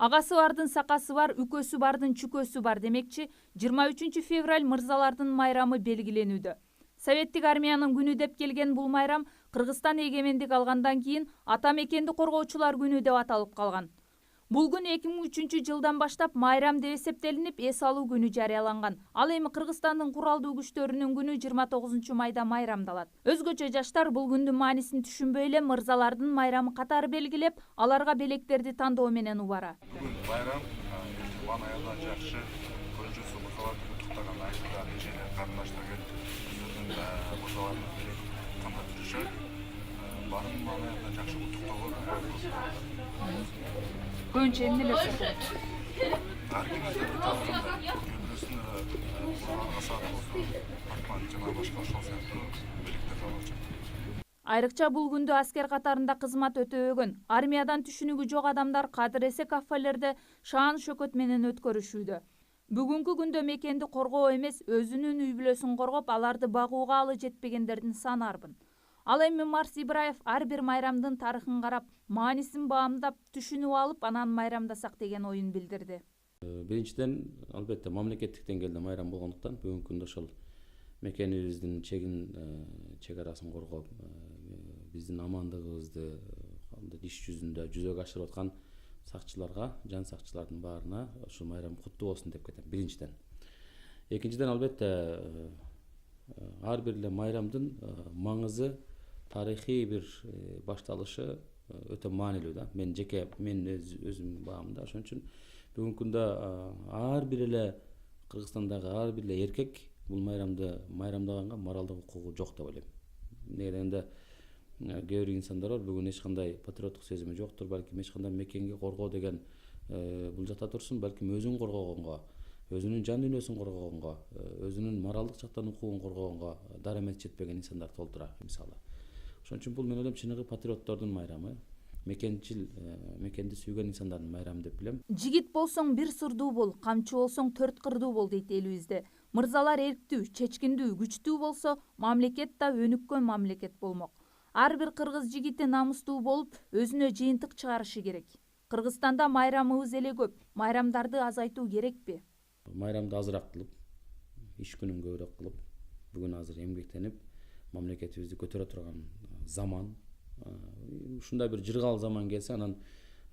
Агасы бардын сакасы бар, үкөсү бардын чүкөсү бар демекчи 23 февраль мырзалардын майрамы белгиленүүдө. Советтик армиянын күнү деп келген бул майрам Кыргызстан эгемендик алгандан кийин ата мекенди коргоочулар күнү деп аталып калган. Бул күн 2003 жылдан баштап майрам деп эсептелинип, эс алуу күнү жарыяланган. Ал эми Кыргызстандын куралдуу күчтөрүнүн күнү 29 майда майрамдалат. Өзгөчө жаштар бул күндүн маанисин түшүнбөй эле мырзалардын майрамы катары белгилеп, аларга белектерди тандоо менен убара. Бүгүн майрам жуман аялдан жакшы, көңүлсүз мырзаларды куттуктаган айылдар, эжелер, карындаштар келип, өздөрүнүн мырзаларын белек тандап жүрүшөт. Баарын аялдан жакшы куттуктоого Көбүнчө эмнелер ар кимде көбүнчөсүндө ага саат болсо, артман жана башка ошол сыяктуу белектер алышат. Айрыкча бул күндө аскер катарында кызмат өтөбөгөн, армиядан түшүнүгү жок адамдар кадыр-эсе кафелерде шаан шөкөт менен өткөрүшүүдө. Бүгүнкү күндө мекенди коргоо эмес, өзүнүн үй бүлөсүн коргоп, аларды багууга алы жетпегендердин саны арбын. Ал эми Марс Ибраев ар бир майрамдын тарыхын карап, маанисин баамдап, түшүнүп алып, анан майрамдасак деген оюн билдирди. Биринчиден, албетте, мамлекеттик деңгээлде майрам болгондуктан бүгүнкү күндө ошол мекенибиздин чек арасын коргоп, биздин амандыгыбызды иш жүзүндө жүзөгө ашырып аткан сакчыларга, жан сакчылардын баарына ушул майрам куттуу болсун деп кетем, биринчиден. Экинчиден, албетте, ар бир эле майрамдын маңызы, тарыхый бир башталышы өтө маанилүү да. Мен өзүм баамда. Ошон үчүн бүгүнкү күндө ар бир эле Кыргызстандагы ар бир эле эркек бул майрамды майрамдаганга моралдык укугу жок деп ойлойм. Эмне дегенде кээ бир инсандар бар, бүгүн эч кандай патриоттук сезими жоктур, балким эч кандай мекенги коргоо деген бул жакта турсун, балким өзүн коргогонго, өзүнүн жан дүйнөсүн коргогонго, өзүнүн моралдык жактан укугун коргогонго дарамет жетпеген инсандар толтура, мисалы. Ошон үчүн бул мен ойлойм чыныгы патриоттордун майрамы, мекенди сүйгөн инсандардын майрамы деп билем. Жигит болсоң бир сырдуу бол, камчы болсоң 4 кырдуу бол дейт элибизде. Мырзалар эрктүү, чечкиндүү, күчтүү болсо, мамлекет да өнүккөн мамлекет болмок. Ар бир кыргыз жигити намыстуу болуп, өзүнө жыйынтык чыгарышы керек. Кыргызстанда майрамыбыз эле көп, майрамдарды азайтуу керекпи? Майрамды азыраак кылып, иш күнүн көбүрөөк кылып, бүгүн азыр эмгектенип, мамлекетибизди көтөрө турган заман. Ушундай бир жыргал заман келсе, анан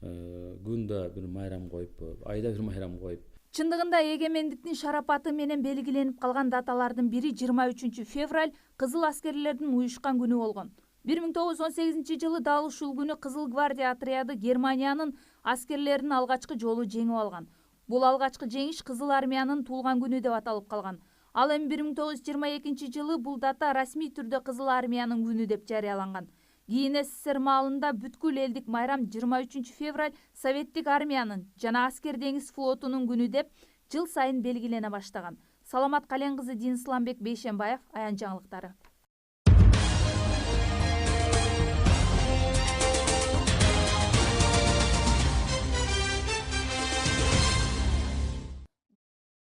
күндө бир майрам коюп, айда бир майрам коюп. Чындыгында эгемендиктин шарапаты менен белгиленип калган даталардын бири 23 февраль кызыл аскерлердин уюшкан күнү болгон. 1918 жылы дал ушул күнү Кызыл гвардия отряды Германиянын аскерлерин алгачкы жолу жеңип алган. Бул алгачкы жеңиш Кызыл армиянын туулган күнү деп аталып калган. Ал эми 1922 жылы бул дата расмий түрдө Кызыл армиянын күнү деп жарыяланган. Кийин СССР маалында бүткүл элдик майрам 23 февраль Советтик армиянын жана аскер деңиз флотунун күнү деп жыл сайын белгилене баштаган. Саламат Каленкызы, Дин Исламбек Бейшенбаев, Аян жаңылыктары.